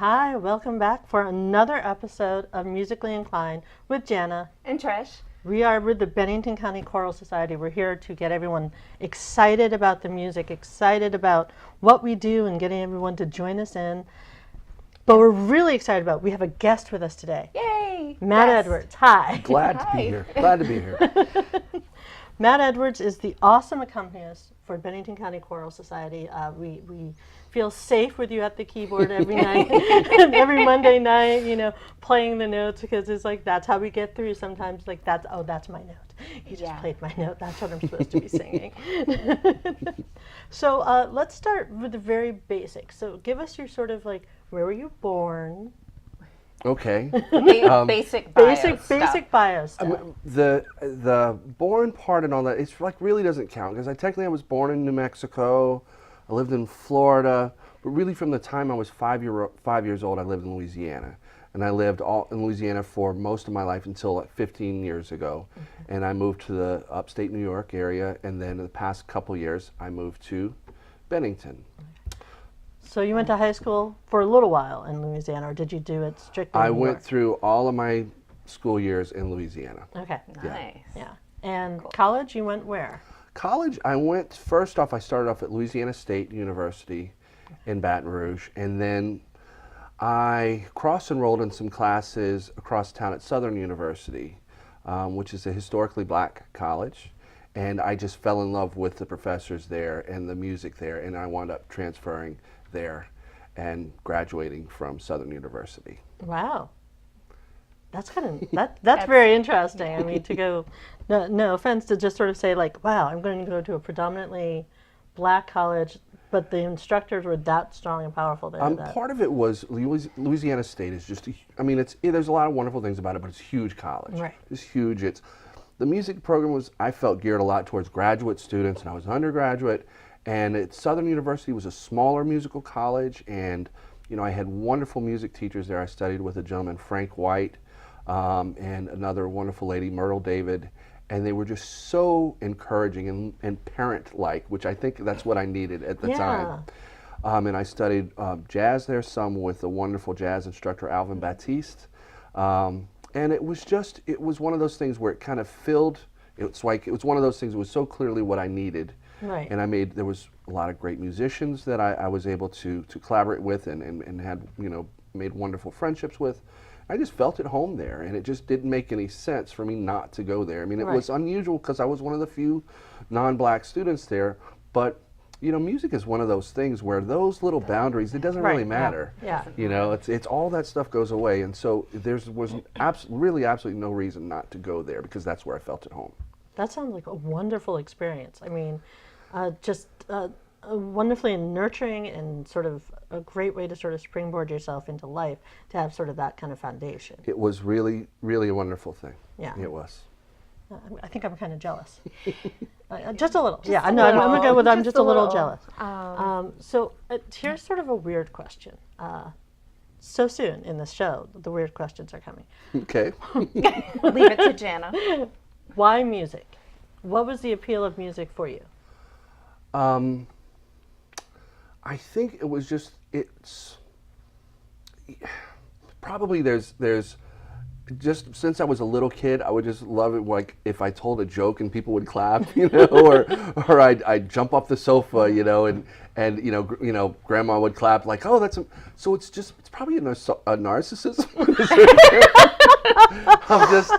Hi, welcome back for another episode of Musically Inclined with Jana and Trish. We're the Bennington County Choral Society. We're here to get everyone excited about the music, excited about what we do and getting everyone to join us in. But we're really excited about, we have a guest with us today. Yay! Matt Yes. Edwards, hi. Glad to be here. Glad to be here. Matt Edwards is the awesome accompanist for Bennington County Choral Society. We feel safe with you at the keyboard every night, every Monday night, playing the notes, because it's like, that's how we get through sometimes. Like, that's my note. He just played my note. That's what I'm supposed to be singing. So let's start with the very basics. So give us your sort of like, where were you born? Okay. Basic bio stuff. Basic bio stuff. The born part and all that, it's like really doesn't count because I was born in New Mexico. I lived in Florida, but really from the time I was 5 years old, I lived in Louisiana. And I lived all in Louisiana for most of my life until like 15 years ago. Mm-hmm. And I moved to the upstate New York area, and then in the past couple years, I moved to Bennington. So you went to high school for a little while in Louisiana, or did you do it strictly in I New went York? through all of my school years in Louisiana. Okay. Nice. Yeah. And college, you went where? College, I went, first off, I started off at Louisiana State University in Baton Rouge, and then I cross-enrolled in some classes across town at Southern University, which is a historically black college, and I just fell in love with the professors there and the music there, and I wound up transferring there and graduating from Southern University. Wow. That's kind of that's very interesting. I mean, to go, no offense, to just sort of say like, wow, I'm going to go to a predominantly black college, but the instructors were that strong and powerful there. Part of it was Louisiana State is just, there's a lot of wonderful things about it, but it's a huge college. Right. It's huge. The music program was, I felt, geared a lot towards graduate students, and I was an undergraduate. And Southern University was a smaller musical college, and I had wonderful music teachers there. I studied with a gentleman, Frank White, and another wonderful lady, Myrtle David, and they were just so encouraging and parent-like, which I think that's what I needed at the time. And I studied jazz there, some with the wonderful jazz instructor, Alvin Baptiste. And it was one of those things where it kind of it was one of those things that was so clearly what I needed. Right. And there was a lot of great musicians that I was able to collaborate with and had, made wonderful friendships with. I just felt at home there, and it just didn't make any sense for me not to go there. I mean, it was unusual because I was one of the few non-black students there, but music is one of those things where those little boundaries, it doesn't really matter. Yeah. It's all that stuff goes away, and so there was absolutely no reason not to go there because that's where I felt at home. That sounds like a wonderful experience. I mean, just wonderfully nurturing and sort of a great way to sort of springboard yourself into life, to have sort of that kind of foundation. It was really, really a wonderful thing. Yeah. It was. I think I'm kind of jealous. Just a little. I'm going to go with I'm just a little jealous. So here's sort of a weird question. So soon in this show, the weird questions are coming. Okay. Leave it to Jana. Why music? What was the appeal of music for you? I think it was just, probably there's just since I was a little kid, I would just love it, like if I told a joke and people would clap, or I'd jump off the sofa, and grandma would clap like, oh, so it's probably a narcissism. I'm just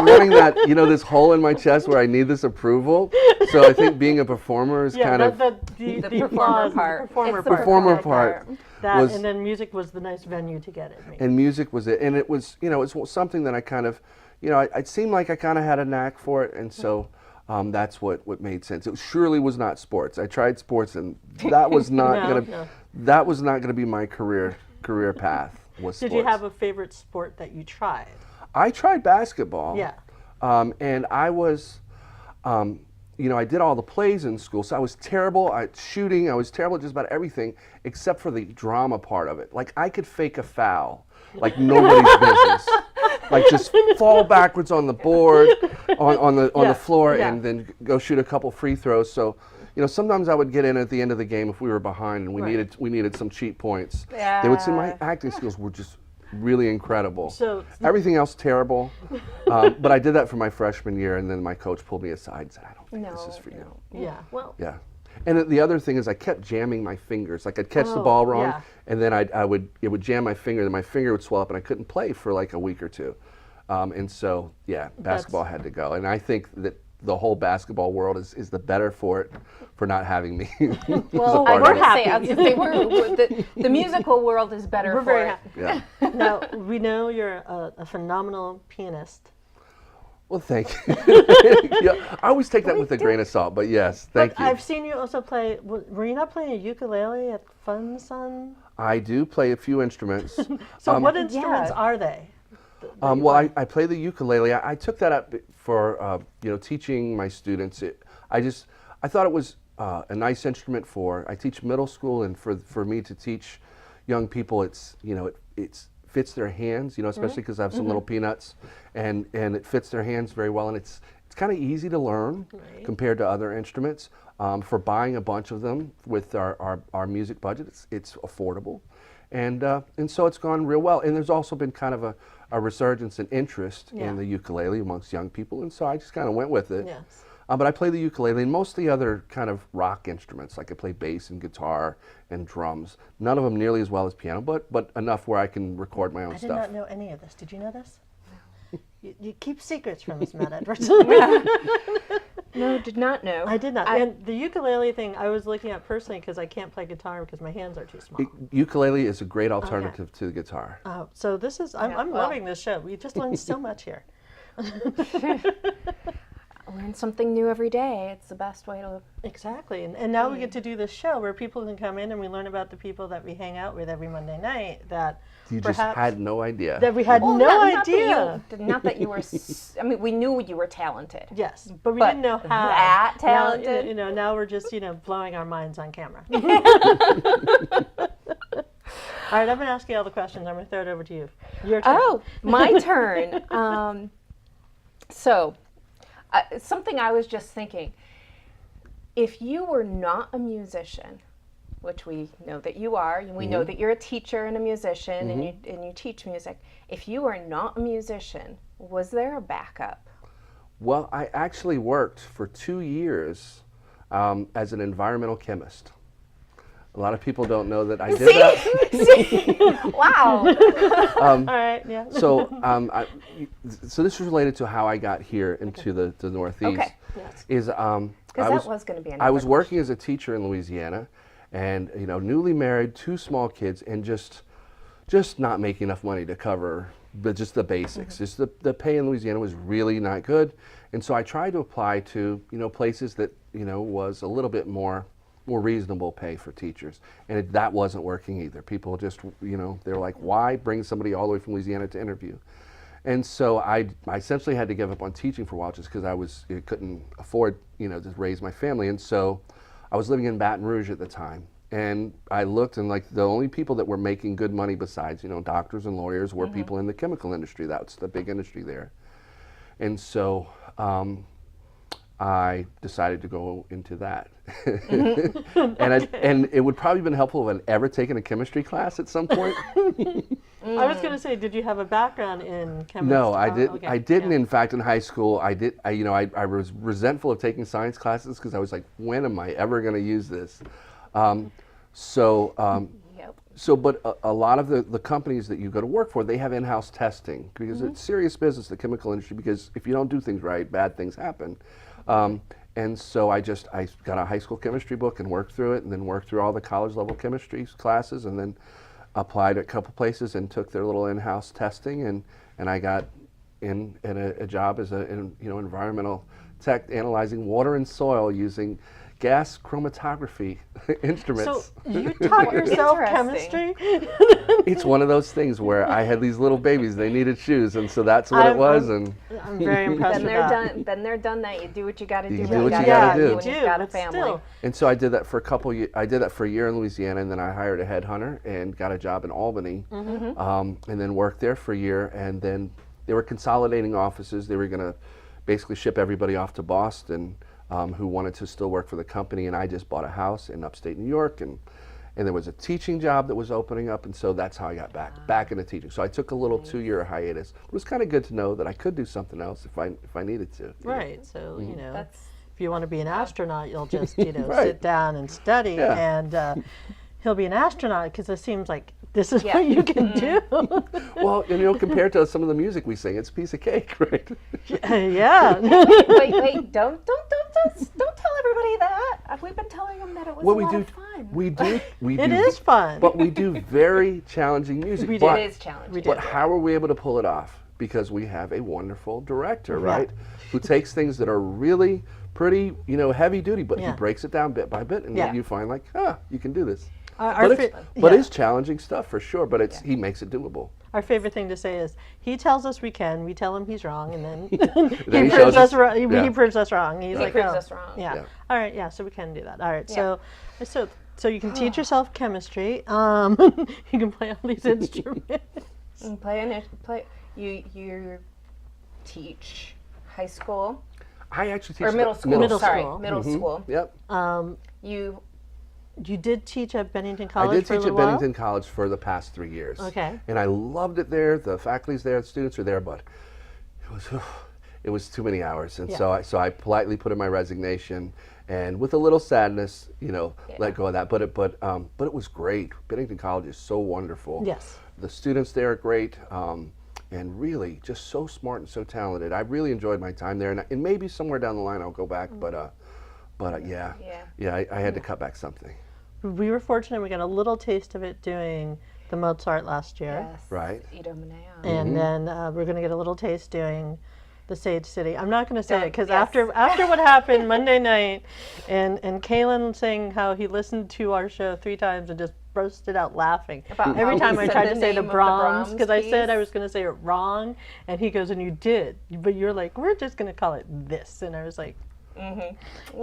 wanting that, this hole in my chest where I need this approval. So I think being a performer is kind of the performer part. Performer part. And then music was the nice venue to get it. Maybe. And music was it, and it was, it's something that I kind of, it seemed like I kind of had a knack for it, and so that's what made sense. It surely was not sports. I tried sports, and that was not that was not gonna be my career path. Was Did sports. you have a favorite sport that you tried? I tried basketball. Yeah. And I was, I did all the plays in school, so I was terrible at shooting. I was terrible at just about everything except for the drama part of it. Like, I could fake a foul like nobody's business. Like, just fall backwards on the board, on the floor, and then go shoot a couple free throws. So, you know, sometimes I would get in at the end of the game if we were behind and Right. we needed some cheap points. They would say my Yeah. acting skills were just really incredible. So- everything else terrible, but I did that for my freshman year, and then my coach pulled me aside and said, "I don't think this is for you." Yeah. Well, Yeah. And the other thing is I kept jamming my fingers. Like I'd catch the Oh, ball wrong, yeah. and then it would jam my finger, and my finger would swell up, and I couldn't play for like a week or two. And so, yeah, basketball had to go. And I think that the whole basketball world is the better for it, for not having me. Well, part I of was it. gonna say, I was gonna say the musical world is better we're for very it. happy. Yeah. Now, we know you're a phenomenal pianist. Well, thank you. Yeah, I always take that with a grain of salt, but yes, thank But you. I've seen you also play. Were you not playing a ukulele at Fun Sun? I do play a few instruments. So what instruments yeah. are they? Well, I play the ukulele. I took that up for you know, teaching my students. I thought it was a nice instrument for. I teach middle school, and for me to teach young people, it's, you know, it fits their hands. You know, especially because I have some little peanuts, and it fits their hands very well, and it's kind of easy to learn Right. compared to other instruments. For buying a bunch of them with our music budget, it's affordable. And so it's gone real well. And there's also been kind of a resurgence in interest Yeah. in the ukulele amongst young people. And so I just kind of went with it. Yes. But I play the ukulele and most of the other kind of rock instruments. Like I play bass and guitar and drums. None of them nearly as well as piano, but enough where I can record my own I did stuff. not know any of this. Did you know this? You keep secrets from us, Matt Edwards. No, did not know. I did not. And the ukulele thing, I was looking at personally because I can't play guitar because my hands are too small. Ukulele is a great alternative to the guitar. So this is, I'm well. loving this show. We just learned so much here. Learn something new every day. It's the best way to. Exactly. And now we get to do this show where people can come in and we learn about the people that we hang out with every Monday night that You just perhaps had no idea. that we had Well, no not idea. Not that you were. I mean, we knew you were talented. Yes, but we But didn't know how. that Now, talented? you know, now we're just, blowing our minds on camera. All right, I've been asking all the questions. I'm going to throw it over to you. Your turn. Oh, my turn. So, something I was just thinking. If you were not a musician, which we know that you are, and we know that you're a teacher and a musician, and you teach music. If you are not a musician, was there a backup? Well, I actually worked for 2 years as an environmental chemist. A lot of people don't know that I did that. Wow. All right, yeah. So, so this is related to how I got here into the Northeast. Okay. Yes. Is Because that was going to be I another was working as a teacher in Louisiana, and newly married, 2 small kids, and just not making enough money to cover just the basics. Just the pay in Louisiana was really not good, and so I tried to apply to places that was a little bit more reasonable pay for teachers, and that wasn't working either. People just they're like, why bring somebody all the way from Louisiana to interview? And so I essentially had to give up on teaching for a while just because I couldn't afford to raise my family. And so I was living in Baton Rouge at the time, and I looked, and like the only people that were making good money besides doctors and lawyers were people in the chemical industry. That's the big industry there. And so I decided to go into that. And it would probably have been helpful if I'd ever taken a chemistry class at some point. I was going to say, did you have a background in chemistry? No, I didn't. Okay, I didn't. yeah. In fact, in high school, I was resentful of taking science classes because I was like, when am I ever going to use this? Yep. But a lot of the companies that you go to work for, they have in-house testing because it's serious business, the chemical industry, because if you don't do things right, bad things happen. And so I got a high school chemistry book and worked through it, and then worked through all the college level chemistry classes, and then applied at a couple places and took their little in-house testing, and I got in a job as an environmental tech analyzing water and soil using gas chromatography instruments. So you taught yourself Interesting. chemistry? It's one of those things where I had these little babies, they needed shoes, and so that's what it was. And I'm very impressed Then with they're that. done. Then they're done. That you do what you got to do. You when do what you gotta gotta do. when You you've do, got a but family. still. And so I did that for a couple years. I did that for a year in Louisiana, and then I hired a headhunter and got a job in Albany, and then worked there for a year. And then they were consolidating offices. They were going to basically ship everybody off to Boston. who wanted to still work for the company, and I just bought a house in upstate New York, and there was a teaching job that was opening up, and so that's how I got back into teaching. So I took a little 2-year hiatus. It was kind of good to know that I could do something else if I needed to. you know. Right. So you know, That's if you want to be an astronaut, you'll just Right. sit down and study, Yeah. and he'll be an astronaut because it seems like this is Yeah. what you can do. Well, and compared to some of the music we sing, it's a piece of cake, right? Yeah. wait, don't tell everybody that. We've been telling them that it was Well, a we lot do, of fun. we do, It is fun. but we do very challenging music. We do. But, It is challenging. We do. but how are we able to pull it off? Because we have a wonderful director, right? Who takes things that are really pretty, heavy duty, but Yeah. he breaks it down bit by bit, and Yeah. then you find like, you can do this. Our But, fa- yeah. it's challenging stuff for sure. But he makes it doable. Our favorite thing to say is, he tells us we can, we tell him he's wrong, and then Then he he proves shows us us- wrong. yeah. He proves us wrong. He's like, proves oh, us wrong. Yeah. Yeah. All right. Yeah. So we can do that. All right. Yeah. So you can teach yourself chemistry. You can play all these instruments. And you teach high school I actually teach or middle school. Middle Sorry, school. middle school. Yep. You You did teach at Bennington I College did for a teach at little while? Bennington College for the past 3 years. Okay. And I loved it there. The faculty's there, the students are there, but it was too many hours. And Yeah. so I politely put in my resignation, and with a little sadness, let go of that. But it was great. Bennington College is so wonderful. Yes. The students there are great, and really just so smart and so talented. I really enjoyed my time there, and maybe somewhere down the line I'll go back. But yeah, I had to cut back something. We were fortunate. We got a little taste of it doing the Mozart last year. yes, Right. Idomeneo. And then we're going to get a little taste doing the Sage City. I'm not going to say it because Yes. after what happened Monday night, and Kalen saying how he listened to our show 3 times and just bursted out laughing About every how time we I said tried the to say the name of the Brahms because I said I piece. was going to say it wrong, and he goes, and you did, but you're like, we're just going to call it this, and I was like, We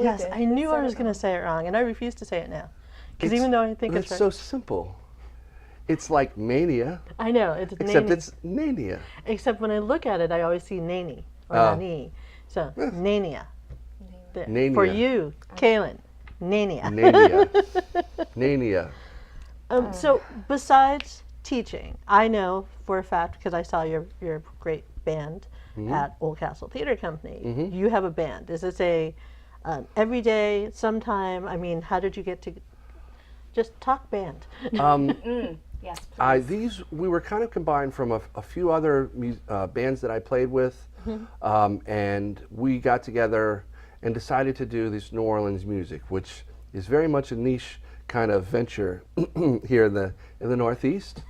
yes, did. I knew I said was it going to say it wrong, and I refuse to say it now because even though I think it's it's right, so simple. It's like mania, I know it's except Nani. it's Nania. Except when I look at it, I always see Nani or Oh. Nani. So, Nania. There. Nania. For you, Kaylin, Nania. Nania. Nania. So, besides teaching, I know for a fact, because I saw your great band at Old Castle Theater Company, you have a band. Is this a everyday, sometime? I mean, how did you get to just talk band? Yes, please. We were kind of combined from a few other bands that I played with, and we got together and decided to do this New Orleans music, which is very much a niche kind of venture here in the Northeast.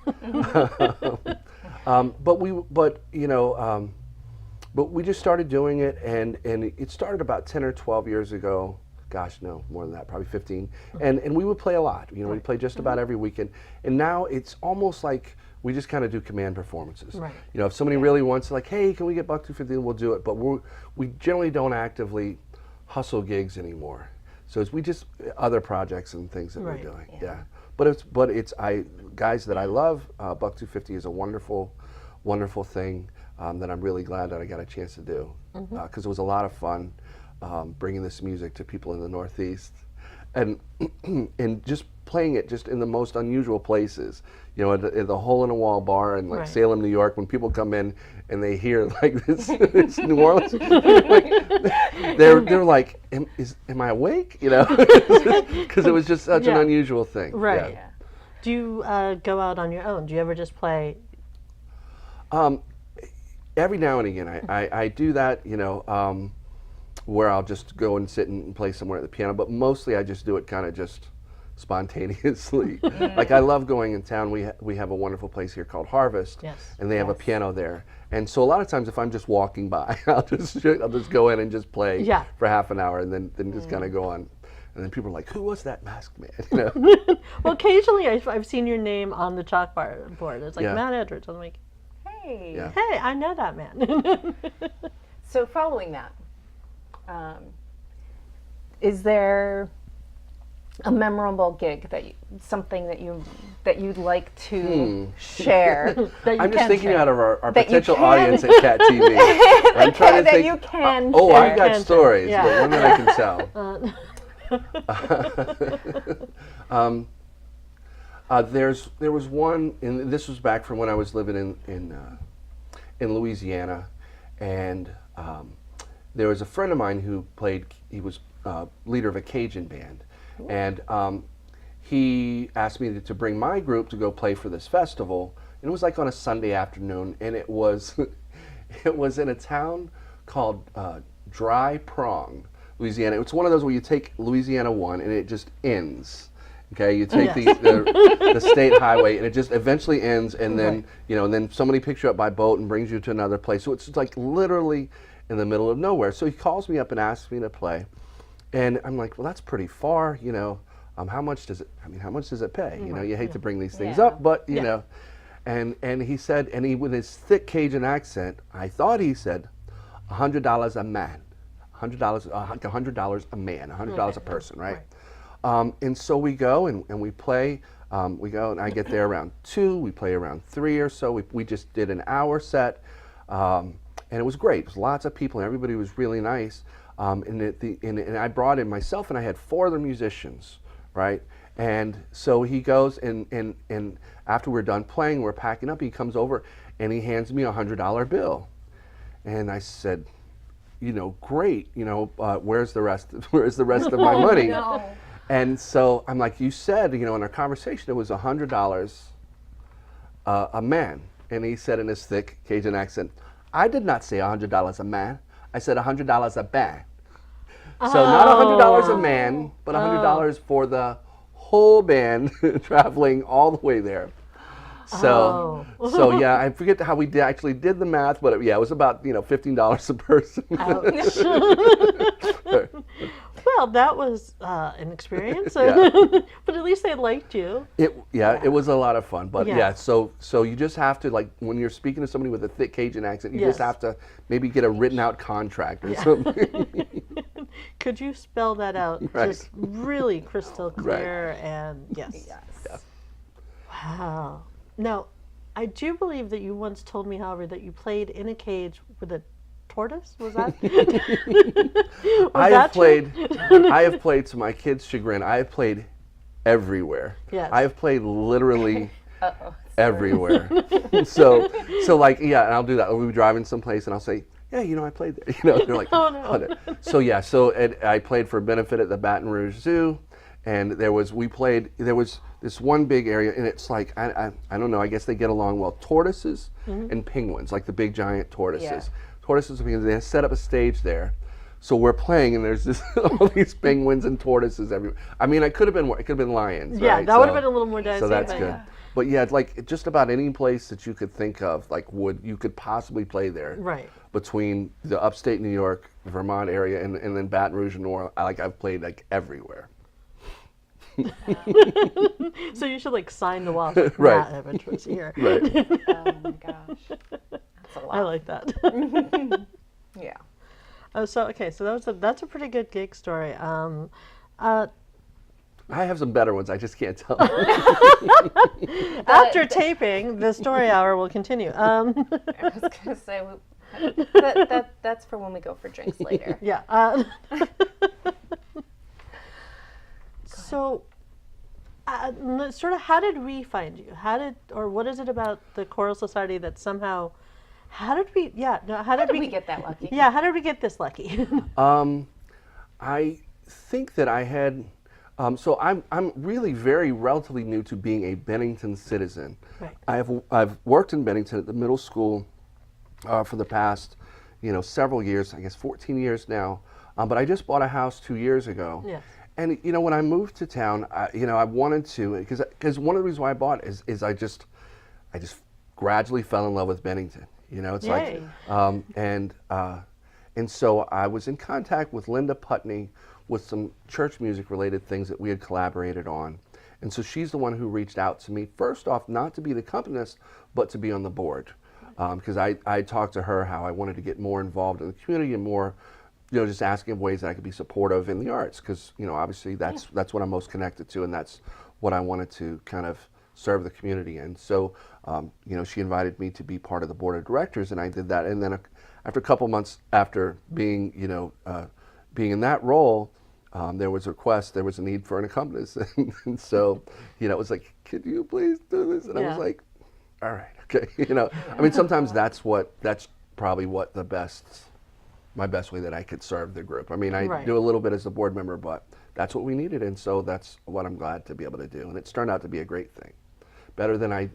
But we just started doing it, and it started about 10 or 12 years ago. Gosh, no, more than that, probably 15. And we would play a lot. We play just about every weekend. And now it's almost like we just kind of do command performances. Right. If somebody really wants to, like, hey, can we get Buck 250? We'll do it. But we generally don't actively hustle gigs anymore. So we just other projects and things that Right. we're doing. Yeah. But it's guys that I love. Buck 250 is a wonderful, wonderful thing that I'm really glad that I got a chance to do because it was a lot of fun bringing this music to people in the Northeast and and just playing it just in the most unusual places. At the Hole in a Wall bar in Right. Salem, New York, when people come in and they hear like this, it's New Orleans, they're like, am I awake? Because it was just such an Yeah. unusual thing. Right. Yeah. Do you go out on your own? Do you ever just play? Every now and again, I do that, where I'll just go and sit and play somewhere at the piano, but mostly I just do it kind of just spontaneously. Like I love going in town. We have a wonderful place here called Harvest, Yes. and they have a piano there. And so a lot of times if I'm just walking by, I'll just go in and just play Yeah. for half an hour and then just kind of go on. And then people are like, who was that masked man? Well, occasionally I've seen your name on the chalkboard board. It's like Yeah. Matt Edwards. I'm like, Hey. Yeah. hey, I know that man. So following that, is there a memorable gig something that you'd like to share. That you I'm just can thinking share. out of our That you potential can- audience at Cat TV. I'm trying to that think. you can Oh, share. I've got Can stories, share, but yeah. one that I can tell. There was one, and this was back from when I was living in Louisiana, and there was a friend of mine who played. He was leader of a Cajun band, and he asked me to bring my group to go play for this festival. And it was like on a Sunday afternoon, and it was it was in a town called Dry Prong, Louisiana. It's one of those where you take Louisiana 1 and it just ends. Okay, you take Yes. the state highway and it just eventually ends, and then and then somebody picks you up by boat and brings you to another place. So it's like literally in the middle of nowhere. So he calls me up and asks me to play, and I'm like, well, that's pretty far, how much does it? I mean, how much does it pay? You hate to bring these things Yeah. up, but you know, and he said, and he with his thick Cajun accent, I thought he said, $100 a man, $100, $100 a man, $100 a person, right? And so we go and we play. We go and I get there around 2. We play around 3 or so. We just did an hour set, and it was great. It was lots of people, and everybody was really nice. And I brought in myself, and I had 4 other musicians, right? And so he goes and after we're done playing, we're packing up. He comes over and he hands me a $100 bill, and I said, great. Where's the rest? Where's the rest of my money? No. And so I'm like, you said, in our conversation, it was $100 a man. And he said in his thick Cajun accent, I did not say $100 a man. I said $100 a band. So not $100 a man, but $100 for the whole band traveling all the way there. So, yeah, I forget how we actually did the math, but it was about $15 a person. Well, that was an experience, Yeah. but at least they liked you. It was a lot of fun, but Yeah. so you just have to, like, when you're speaking to somebody with a thick Cajun accent, you Yes. just have to maybe get a written out contract or something. Could you spell that out Right. just really crystal clear? And yes. Yes. Wow. Now, I do believe that you once told me, however, that you played in a cage with a tortoise. Was that? I have true? played to my kids' chagrin. I have played everywhere. Yes. I have played literally Uh-oh. everywhere. so like, yeah, and I'll do that. We'll be driving someplace and I'll say, yeah, I played there. They're like, Oh, no. So I played for a benefit at the Baton Rouge Zoo, and there was this one big area, and it's like, I don't know, I guess they get along well. Tortoises and penguins, like the big giant tortoises. Yeah. Tortoises and penguins, they set up a stage there. So we're playing, and there's all these penguins and tortoises everywhere. I mean, it could have been lions. Yeah, right? that would have been a little more dicey. So that's but good. yeah. But yeah, like just about any place that you could think of, like you could possibly play there. Right. Between the upstate New York, Vermont area, and then Baton Rouge and New Orleans, I've played like everywhere. So you should sign the wall. Right. Matt Edwards was here. Right. Oh my gosh. That's a lot. I like that. Yeah. So that's a pretty good gig story. I have some better ones. I just can't tell. After taping, the story hour will continue. I was gonna say that's for when we go for drinks later. Yeah. So, sort of, how did we find you? What is it about the Choral Society that somehow, how did we get that lucky? Yeah, how did we get this lucky? I think that I had. So I'm really very relatively new to being a Bennington citizen. Right. I've worked in Bennington at the middle school for the past several years. I guess 14 years now. But I just bought a house 2 years ago. Yes. And when I moved to town, I wanted to, because one of the reasons why I bought it is I just gradually fell in love with Bennington. It's Yay. like, and so I was in contact with Linda Putney with some church music related things that we had collaborated on. And so she's the one who reached out to me, first off, not to be the accompanist, but to be on the board. Because I talked to her how I wanted to get more involved in the community and more just asking of ways that I could be supportive in the arts, because obviously that's what I'm most connected to, and that's what I wanted to kind of serve the community in. So she invited me to be part of the board of directors, and I did that. And then after a couple months after being being in that role, there was a request, there was a need for an accompanist, and so it was like, could you please do this? And I was like, all right, okay. I mean, sometimes that's probably what my best way that I could serve the group. I mean, I do a little bit as a board member, but that's what we needed, and so that's what I'm glad to be able to do. And it's turned out to be a great thing, better than I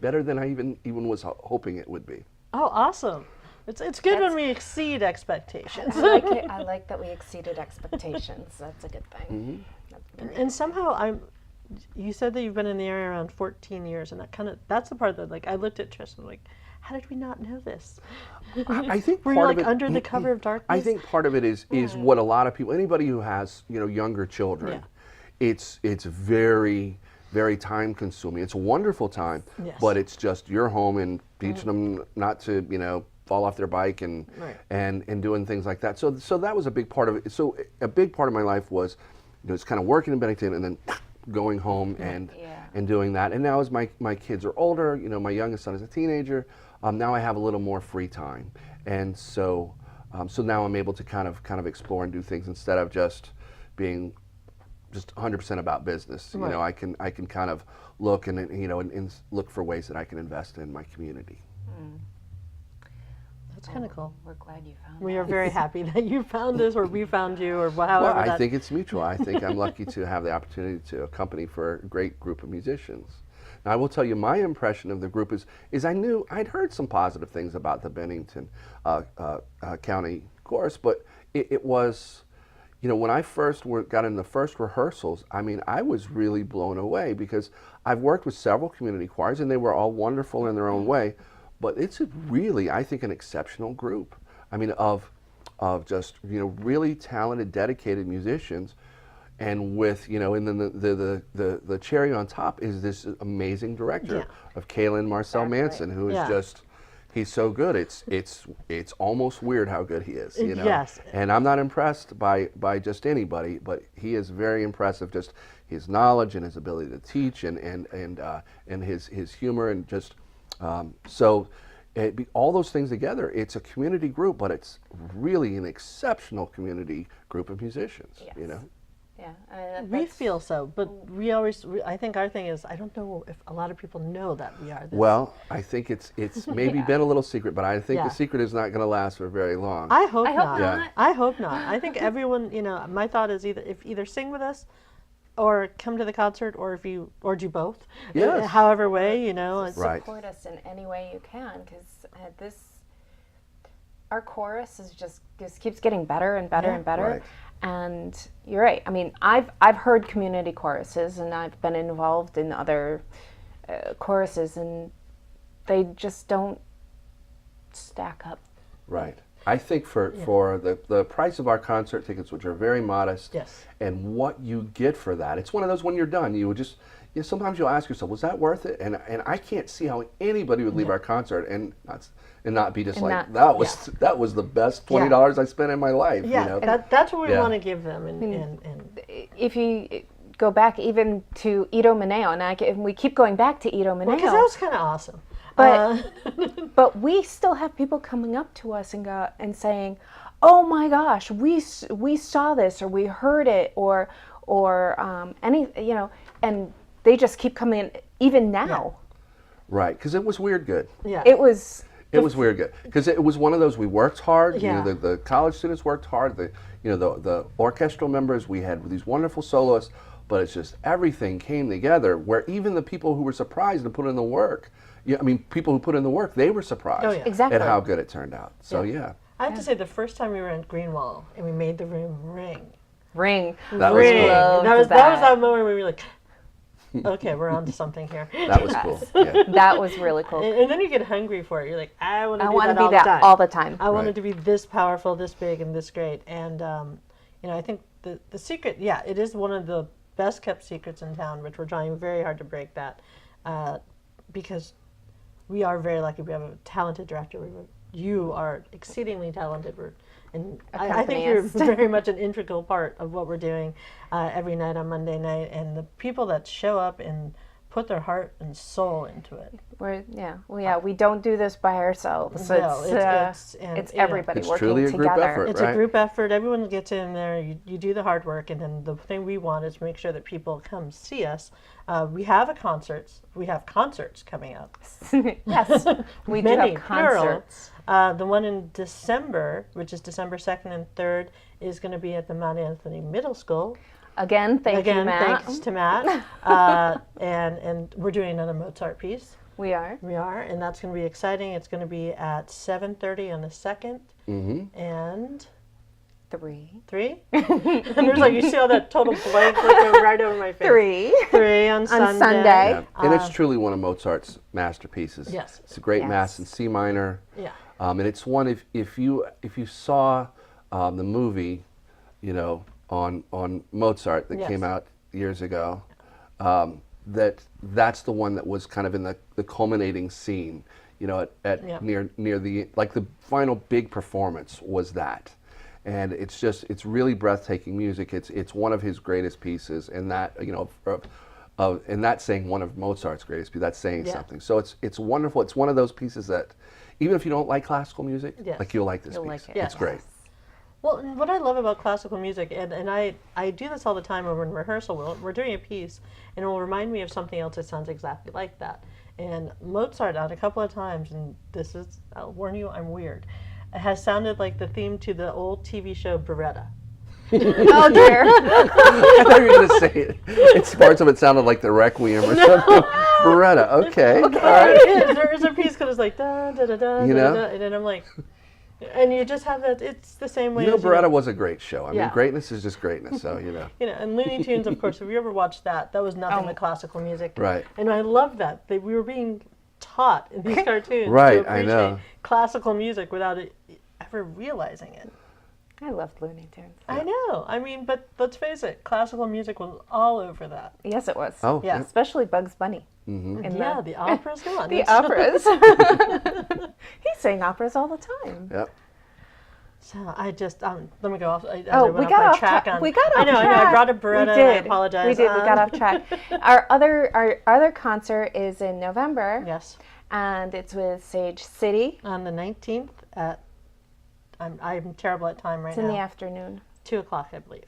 even was hoping it would be. Oh, awesome! It's good when we exceed expectations. I like it. I like that we exceeded expectations. That's a good thing. Mm-hmm. That's very And somehow you said that you've been in the area around 14 years, and that's the part that, like, I looked at Trish and I'm like, how did we not know this? I think Were part you of like it, under the cover of darkness? I think part of it is what a lot of people, anybody who has younger children, it's very, very time consuming. It's a wonderful time, but it's just you're home and teaching them not to fall off their bike and doing things like that. So that was a big part of it. So a big part of my life was just kind of working in Bennington and then going home and doing that. And now as my kids are older, my youngest son is a teenager. Now I have a little more free time, and so now I'm able to kind of explore and do things instead of just being 100% about business. I can kind of look and look for ways that I can invest in my community. That's kind of cool. We're glad you found We us. are very happy that you found us, or we found you, or however. Well, I think it's mutual. I think I'm lucky to have the opportunity to accompany for a great group of musicians. Now, I will tell you, my impression of the group is I'd heard some positive things about the Bennington County Chorus, but it was, when I first got in the first rehearsals, I mean, I was really blown away, because I've worked with several community choirs, and they were all wonderful in their own way, but it's really, I think, an exceptional group. I mean, of just really talented, dedicated musicians. And with and then the cherry on top is this amazing director of Kalen Marcel Manson, who is he's so good. It's almost weird how good he is. Yes. And I'm not impressed by just anybody, but he is very impressive. Just his knowledge and his ability to teach and his humor and just all those things together. It's a community group, but it's really an exceptional community group of musicians. Yes. Yeah, we feel so, but I think our thing is, I don't know if a lot of people know that we are this. Well, I think it's maybe been a little secret, but I think the secret is not going to last for very long. I hope not. not. I hope not. I think everyone, my thought is either sing with us, or come to the concert, or do both. Yes. However way, Right. Support us in any way you can, because our chorus is just keeps getting better and better and better. Right. And you're right. I mean, I've heard community choruses, and I've been involved in other choruses, and they just don't stack up. Right. I think for the price of our concert tickets, which are very modest, and what you get for that, it's one of those, when you're done, you would just, sometimes you'll ask yourself, was that worth it? And I can't see how anybody would leave our concert and not be just that was the best $20 I spent in my life. That's what we want to give them. And if you go back even to Ito Mineo, and we keep going back to Ito Mineo, because that was kind of awesome. But we still have people coming up to us and saying, "Oh my gosh, we saw this, or we heard it, or any and they just keep coming in even now." Right, because it was weird good. Yeah, it was weird good, because it was one of those, we worked hard. Yeah. The college students worked hard. The orchestral members, we had these wonderful soloists, but it's just everything came together. Where even the people who were surprised and put in the work, people who put in the work, they were surprised Exactly. at how good it turned out. So I have to say, the first time we were in Greenwall and we made the room ring. That was cool. That was that moment where we were like, okay, we're on to something here. That was cool. Yeah. That was really cool. And then you get hungry for it. You're like, I want to I do that all the time. I wanted to be this powerful, this big, and this great. And I think the secret, it is one of the best kept secrets in town, which we're trying very hard to break that, because we are very lucky. We have a talented director. We have a you are exceedingly talented. And I think you're Accompanist. very much an integral part of what we're doing every night on Monday night. And the people that show up and put their heart and soul into it. We don't do this by ourselves. No, It's and, everybody It's working truly a group together. effort. It's Right. a group effort. Everyone gets in there. You do the hard work, and then the thing we want is make sure that people come see us. We have We have concerts coming up. Yes, we do Many, have plural. concerts. The one in December, which is December 2nd and 3rd, is going to be at the Mount Anthony Middle School. Again, thank you, Matt. Thanks to Matt. And we're doing another Mozart piece. We are. We are, and that's going to be exciting. It's going to be at 7:30 on the 2nd, and 3. 3. And there's you see all that total blank looking right over my face. 3 on Sunday. Sunday. Yeah. And it's truly one of Mozart's masterpieces. Yes. It's a great Yes. Mass in C minor. Yeah. And it's one if you saw the movie, on Mozart that Yes. came out years ago, that's the one that was kind of in the culminating scene, at Yeah. near the the final big performance was that. And it's really breathtaking music. It's one of his greatest pieces, and that and that's saying one of Mozart's greatest pieces. That's saying Yeah. something. So it's wonderful. It's one of those pieces that even if you don't like classical music, Yes. you'll like this You'll piece. like it. It's Yes. great. Well, what I love about classical music, and I do this all the time when we're in rehearsal, we're doing a piece, and it will remind me of something else that sounds exactly like that. And Mozart, on a couple of times, and I'll warn you, I'm weird, it has sounded like the theme to the old TV show Beretta. Oh dear. I thought you were going to say it. It's parts of it sounded like the Requiem or something. Beretta, okay. All right. It is. There is a piece because it's like da da da da You da, know? da, and then I'm like, and you just have that. It's the same way. as, Beretta was a great show. I mean, Yeah. greatness is just greatness. So and Looney Tunes, of course. If you ever watched that was nothing but classical music. Right. And I love that we were being taught in these cartoons Right, to I appreciate know. classical music without it ever realizing it. I loved Looney Tunes. I know. I mean, but let's face it, classical music was all over that. Yes, it was. Oh, Yeah. Especially Bugs Bunny. Mm-hmm. And Yeah, the opera's gone. the operas. He sang operas all the time. Yep. So I just let me go off. We got off track. We got off I know. track. I brought a Beretta. We And I did. apologize. We did. We got off track. Our other concert is in November. Yes, And it's with Sage City. on the 19th at. I'm terrible at time right It's now. in the afternoon. 2:00, I believe.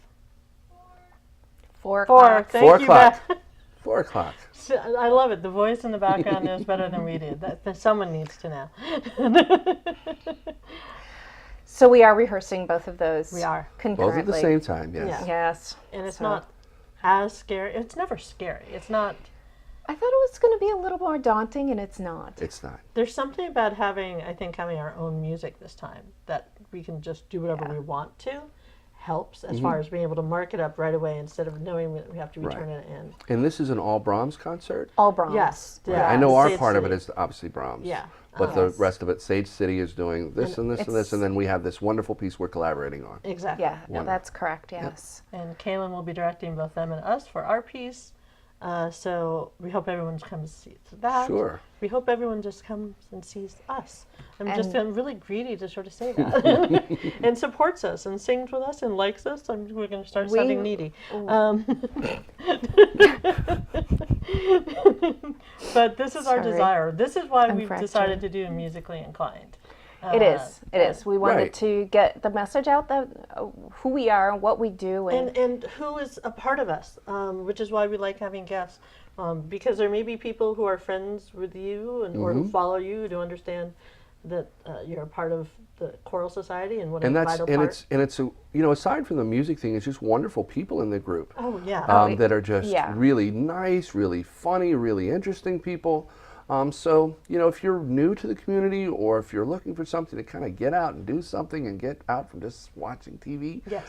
4 4. o'clock. Thank 4 you, o'clock. Beth. 4 o'clock. So, I love it. The voice in the background knows better than we do. That someone needs to know. So we are rehearsing both of those. We are. Both concurrently. at the same time, yes. Yeah. Yes. And it's So- not as scary. It's never scary. It's not. I thought it was going to be a little more daunting, and it's not. It's not. There's something about having our own music this time that we can just do whatever we want to. Helps as far as being able to mark it up right away instead of knowing that we have to return it in. And this is an all Brahms concert? All Brahms. Yes. Right. I know our Sage part of it City. is obviously Brahms. Yeah. But the rest of it, Sage City is doing this and this and this, it's- and then we have this wonderful piece we're collaborating on. Exactly. Yeah, no, that's correct, yes. And Kaylin will be directing both them and us for our piece. So we hope everyone comes to see that. Sure. We hope everyone just comes and sees us. I'm really greedy to sort of say that. And supports us and sings with us and likes us. We're going to start sounding needy. But this is our Sorry. desire. This is why we've fractured. decided to do Musically Inclined. It is. It is. We wanted Right. to get the message out that who we are and what we do. And who is a part of us, which is why we like having guests, because there may be people who are friends with you and or who follow you to understand that you're a part of the choral society and what And a that's vital and part. it's a aside from the music thing, it's just wonderful people in the group. Oh yeah. That are just yeah. really nice, really funny, really interesting people. So, if you're new to the community or if you're looking for something to kind of get out and do something and get out from just watching TV, Yes.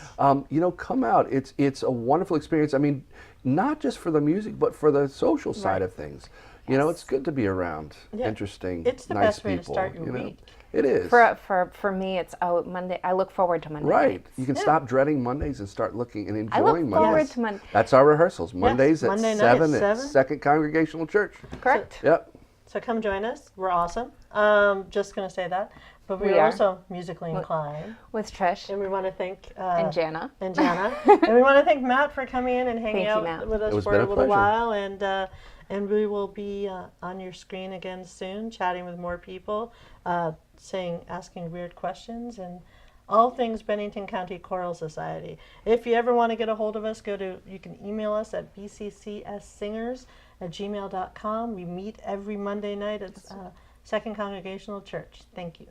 come out. It's a wonderful experience. I mean, not just for the music, but for the social side of things. It's good to be around Yeah. interesting, It's the nice best way to people. start your week. It is. for me, it's Monday. I look forward to Monday. Right. nights. You can stop dreading Mondays and start looking and I look enjoying forward Mondays. to Monday. That's our rehearsals. Mondays Monday at night at 7 at 7. Second Congregational Church. Correct. Yep. So come join us. We're awesome. Just going to say that. but We we are are. also musically inclined. with Trish And we want to thank and Jana. and Jana. And we want to thank Matt for coming in and hanging Thank you, out Matt. with us It was for been a a little pleasure. while. And we will be on your screen again soon, chatting with more people, asking weird questions, and all things Bennington County Choral Society. If you ever want to get a hold of us, you can email us at bccsingers@gmail.com. We meet every Monday night at Second Congregational Church. Thank you.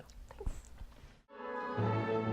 Thanks.